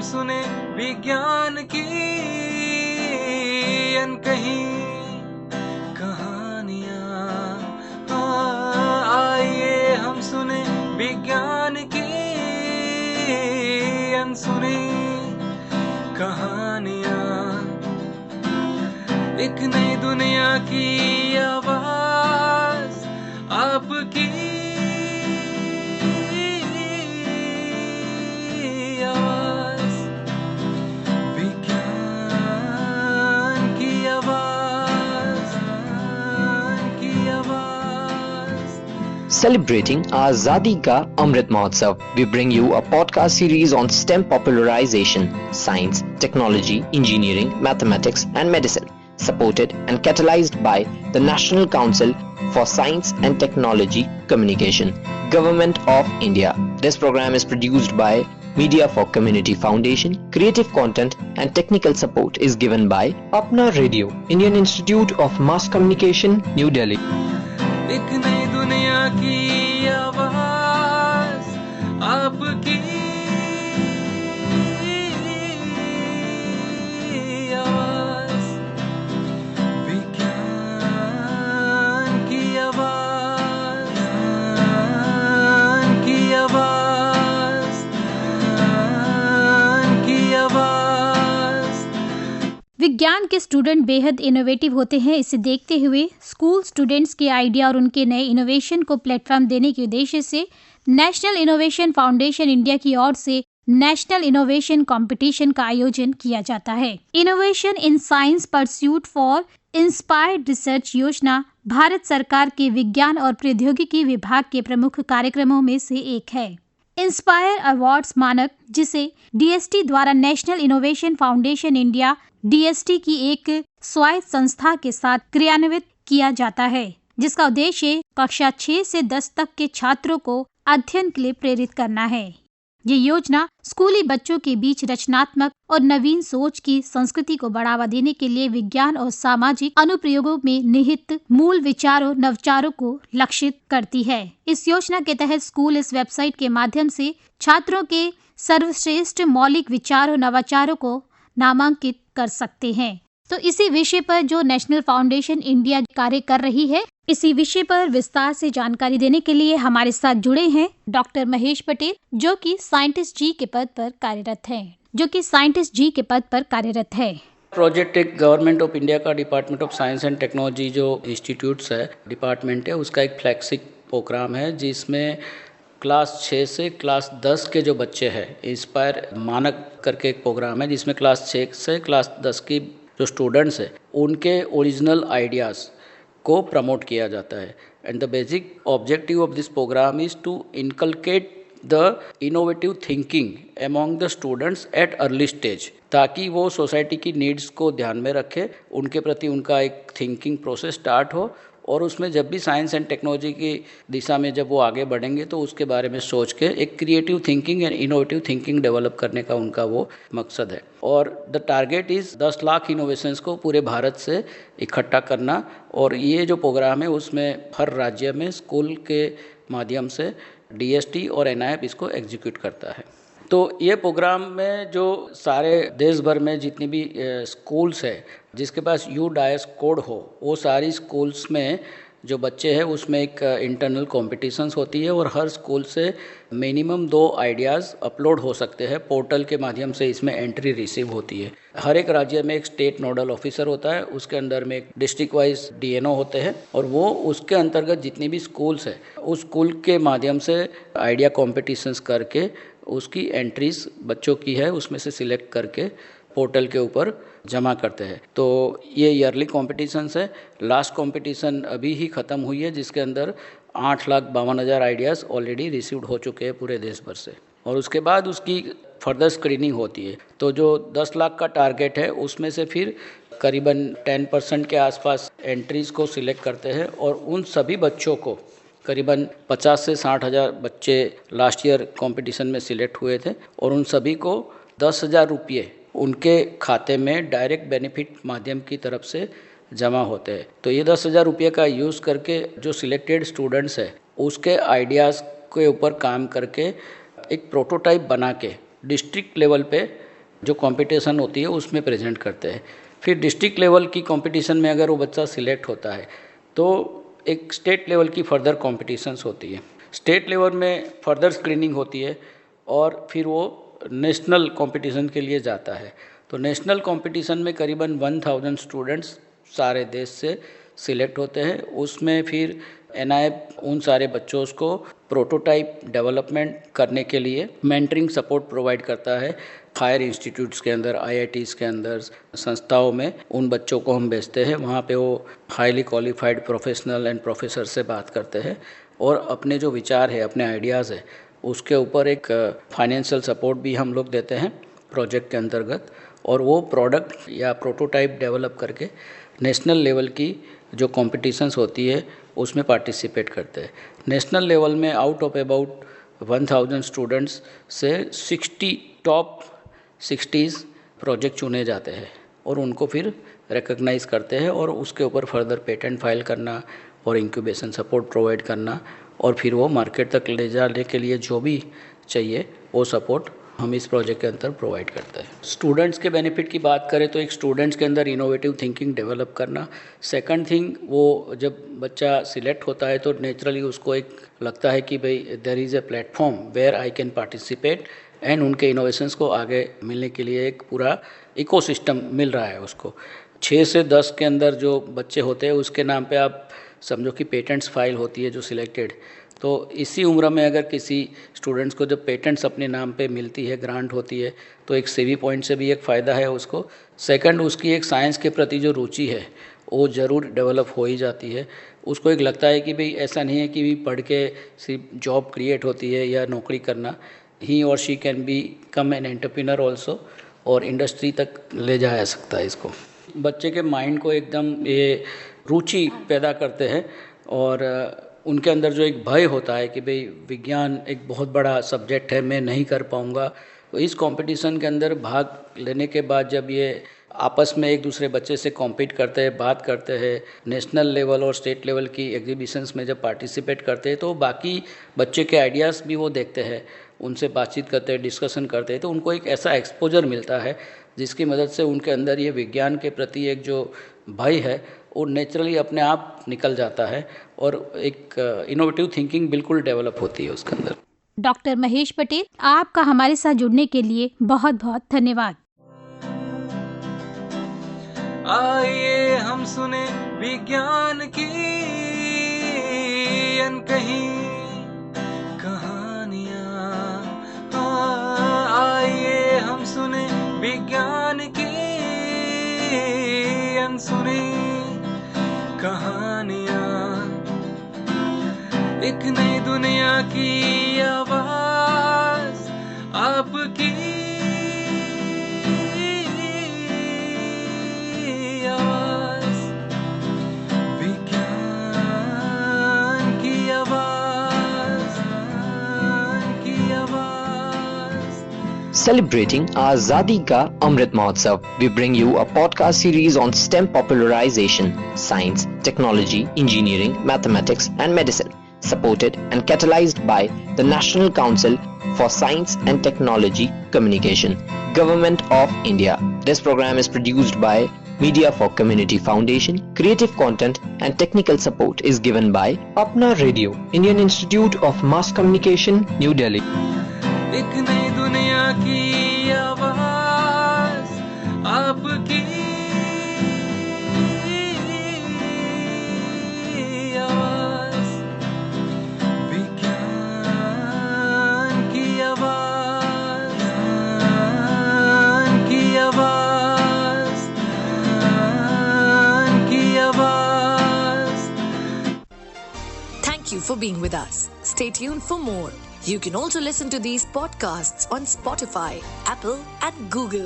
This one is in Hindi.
सुने विज्ञान की अनकही कहानियाँ। आइए हम सुने विज्ञान की अनसुनी कहानियाँ। एक नई दुनिया की आवाज आपकी आवाज, विज्ञान की आवाज, की आवाज। Celebrating Azadi Ka Amrit Mahotsav, we bring you a podcast series on STEM popularization, science, technology, engineering, mathematics and medicine, supported and catalyzed by the National Council for Science and Technology Communication, Government of India. This program is produced by Media for Community Foundation. Creative content and technical support is given by Apna Radio, Indian Institute of Mass Communication, New Delhi. एक नई दुनिया की आवाज आपकी आवाज, विज्ञान की आवाज, की आवाज, की आवाज। विज्ञान के स्टूडेंट बेहद इनोवेटिव होते हैं। इसे देखते हुए स्कूल स्टूडेंट्स के आइडिया और उनके नए इनोवेशन को प्लेटफॉर्म देने के उद्देश्य से नेशनल इनोवेशन फाउंडेशन इंडिया की ओर से नेशनल इनोवेशन कंपटीशन का आयोजन किया जाता है। Innovation in science pursuit for inspired research योजना भारत सरकार के विज्ञान और प्रौद्योगिकी विभाग के प्रमुख कार्यक्रमों में से एक है। इंस्पायर अवार्ड्स मानक, जिसे डीएसटी द्वारा national innovation foundation India DST की एक स्वायत्त संस्था के साथ क्रियान्वित किया जाता है, जिसका उद्देश्य कक्षा 6 से 10 तक के छात्रों को अध्ययन के लिए प्रेरित करना है। ये योजना स्कूली बच्चों के बीच रचनात्मक और नवीन सोच की संस्कृति को बढ़ावा देने के लिए विज्ञान और सामाजिक अनुप्रयोगों में निहित मूल विचारों नवाचारों को लक्षित करती है। इस योजना के तहत स्कूल इस वेबसाइट के माध्यम से छात्रों के सर्वश्रेष्ठ मौलिक विचारों नवाचारों को नामांकित कर सकते हैं। तो इसी विषय पर जो नेशनल फाउंडेशन इंडिया कार्य कर रही है, इसी विषय पर विस्तार से जानकारी देने के लिए हमारे साथ जुड़े हैं डॉक्टर महेश पटेल, जो कि साइंटिस्ट जी के पद पर कार्यरत है। प्रोजेक्ट एक गवर्नमेंट ऑफ इंडिया का department of science and technology जो इंस्टीट्यूट्स है, डिपार्टमेंट है, उसका एक फ्लैगशिप प्रोग्राम है जिसमें क्लास 6 से क्लास 10 के जो बच्चे हैं, इंस्पायर मानक करके एक प्रोग्राम है जिसमें क्लास 6 से क्लास 10 की जो स्टूडेंट्स हैं उनके ओरिजिनल आइडियाज़ को प्रमोट किया जाता है। And the basic objective of this program is to inculcate the innovative thinking among the students at early stage, ताकि वो सोसाइटी की नीड्स को ध्यान में रखे, उनके प्रति उनका एक थिंकिंग प्रोसेस स्टार्ट हो और उसमें जब भी साइंस एंड टेक्नोलॉजी की दिशा में जब वो आगे बढ़ेंगे तो उसके बारे में सोच के एक creative thinking and innovative thinking develop करने का उनका वो मकसद है। और the target is 10 lakh innovations को पूरे भारत से इकट्ठा करना। और ये जो प्रोग्राम है उसमें हर राज्य में स्कूल के माध्यम से डीएसटी और एनआईएफ इसको एग्जीक्यूट करता है। तो ये प्रोग्राम में जो सारे देश भर में जितनी भी स्कूल्स है जिसके पास यूडाइस कोड हो, वो सारी स्कूल्स में जो बच्चे हैं उसमें एक इंटरनल कॉम्पिटिशन्स होती है और हर स्कूल से मिनिमम 2 आइडियाज़ अपलोड हो सकते हैं। पोर्टल के माध्यम से इसमें एंट्री रिसीव होती है। हर एक राज्य में एक स्टेट नोडल ऑफिसर होता है, उसके अंदर में एक डिस्ट्रिक्ट वाइज डीएनओ होते हैं और वो उसके अंतर्गत जितनी भी स्कूल्स है उस स्कूल के माध्यम से आइडिया कॉम्पिटिशन्स करके उसकी एंट्रीज बच्चों की है उसमें से सिलेक्ट करके पोर्टल के ऊपर जमा करते हैं। तो ये ईयरली कॉम्पिटिशन्स है। लास्ट कॉम्पिटिशन अभी ही ख़त्म हुई है जिसके अंदर 8,52,000 आइडियाज़ ऑलरेडी रिसीव्ड हो चुके हैं पूरे देश भर से और उसके बाद उसकी फर्दर स्क्रीनिंग होती है। तो जो 10 लाख का टारगेट है उसमें से फिर करीबन 10% के आसपास एंट्रीज़ को सिलेक्ट करते हैं और उन सभी बच्चों को करीबन 50 से 60,000 बच्चे लास्ट ईयर कंपटीशन में सिलेक्ट हुए थे और उन सभी को 10,000 रुपये उनके खाते में डायरेक्ट बेनिफिट माध्यम की तरफ से जमा होते हैं। तो ये 10,000 रुपये का यूज़ करके जो सिलेक्टेड स्टूडेंट्स है उसके आइडियाज़ के ऊपर काम करके एक प्रोटोटाइप बना के डिस्ट्रिक्ट लेवल पे जो कंपटीशन होती है उसमें प्रेजेंट करते हैं। फिर डिस्ट्रिक्ट लेवल की कंपटीशन में अगर वो बच्चा सिलेक्ट होता है तो एक स्टेट लेवल की फर्दर कॉम्पिटिशन्स होती है। स्टेट लेवल में फर्दर स्क्रीनिंग होती है और फिर वो नेशनल कंपटीशन के लिए जाता है। तो नेशनल कंपटीशन में करीबन 1000 स्टूडेंट्स सारे देश से सिलेक्ट होते हैं। उसमें फिर एनआईएफ उन सारे बच्चों को प्रोटोटाइप डेवलपमेंट करने के लिए मेंटरिंग सपोर्ट प्रोवाइड करता है। हायर इंस्टीट्यूट्स के अंदर, आईआईटीज़ के अंदर, संस्थाओं में उन बच्चों को हम भेजते हैं। वहाँ पे वो highly qualified professional and professor से बात करते हैं और अपने जो विचार है, अपने आइडियाज़ है, उसके ऊपर एक फाइनेंशियल सपोर्ट भी हम लोग देते हैं प्रोजेक्ट के अंतर्गत। और वो प्रोडक्ट या प्रोटोटाइप डेवलप करके नेशनल लेवल की जो कॉम्पिटिशन्स होती है उसमें पार्टिसिपेट करते हैं। नेशनल लेवल में आउट ऑफ अबाउट 1000 स्टूडेंट्स से 60 टॉप 60 प्रोजेक्ट चुने जाते हैं और उनको फिर रिकॉग्नाइज करते हैं और उसके ऊपर फर्दर पेटेंट फाइल करना और इंक्यूबेशन सपोर्ट प्रोवाइड करना और फिर वो मार्केट तक ले जाने के लिए जो भी चाहिए वो सपोर्ट हम इस प्रोजेक्ट के अंदर प्रोवाइड करते हैं। स्टूडेंट्स के बेनिफिट की बात करें तो एक स्टूडेंट्स के अंदर इनोवेटिव थिंकिंग डेवलप करना। सेकंड थिंग, वो जब बच्चा सिलेक्ट होता है तो नेचुरली उसको एक लगता है कि भाई there is a platform where I can participate and उनके इनोवेशंस को आगे मिलने के लिए एक पूरा इकोसिस्टम मिल रहा है उसको। 6 से 10 के अंदर जो बच्चे होते हैं उसके नाम पे आप समझो कि पेटेंट्स फाइल होती है जो सिलेक्टेड। तो इसी उम्र में अगर किसी स्टूडेंट्स को जब पेटेंट्स अपने नाम पे मिलती है, ग्रांट होती है, तो एक सीवी पॉइंट से भी एक फ़ायदा है उसको। सेकंड, उसकी एक साइंस के प्रति जो रुचि है वो ज़रूर डेवलप हो ही जाती है। उसको एक लगता है कि भाई ऐसा नहीं है कि पढ़ के सिर्फ जॉब क्रिएट होती है या नौकरी करना, ही और she can be come an entrepreneur also और इंडस्ट्री तक ले जाया सकता है इसको। बच्चे के माइंड को एकदम ये रुचि पैदा करते हैं और उनके अंदर जो एक भय होता है कि भाई विज्ञान एक बहुत बड़ा सब्जेक्ट है, मैं नहीं कर पाऊँगा, तो इस कंपटीशन के अंदर भाग लेने के बाद जब ये आपस में एक दूसरे बच्चे से कॉम्पीट करते हैं, बात करते हैं, नेशनल लेवल और स्टेट लेवल की एग्जीबिशंस में जब पार्टिसिपेट करते हैं तो बाकी बच्चे के आइडियाज़ भी वो देखते हैं, उनसे बातचीत करते हैं, डिस्कशन करते हैं, तो उनको एक ऐसा एक्सपोजर मिलता है जिसकी मदद से उनके अंदर ये विज्ञान के प्रति एक जो भय है वो नेचुरली अपने आप निकल जाता है और एक इनोवेटिव थिंकिंग बिल्कुल डेवलप होती है उसके अंदर। डॉक्टर महेश पटेल, आपका हमारे साथ जुड़ने के लिए बहुत बहुत धन्यवाद। आइए हम सुने विज्ञान की अनकही कहानियाँ। आइए हम सुने विज्ञान की अनसुनी कहानियाँ। एक नई दुनिया की आवाज़ आपकी आवाज़, विज्ञान की आवाज़, की आवाज़। Celebrating Azadi Ka Amrit Mahotsav, we bring you a podcast series on STEM popularization, science, technology, engineering, mathematics and medicine, supported and catalyzed by the National Council for Science and Technology Communication, Government of India. This program is produced by Media for Community Foundation. Creative content and technical support is given by Apna Radio, Indian Institute of Mass Communication, New Delhi. एक नई दुनिया की आवाज़ आपकी आवाज़, विज्ञान की आवाज़, की आवाज़, की आवाज़। Thank you for being with us. Stay tuned for more. You can also listen to these podcasts on Spotify, Apple, and Google.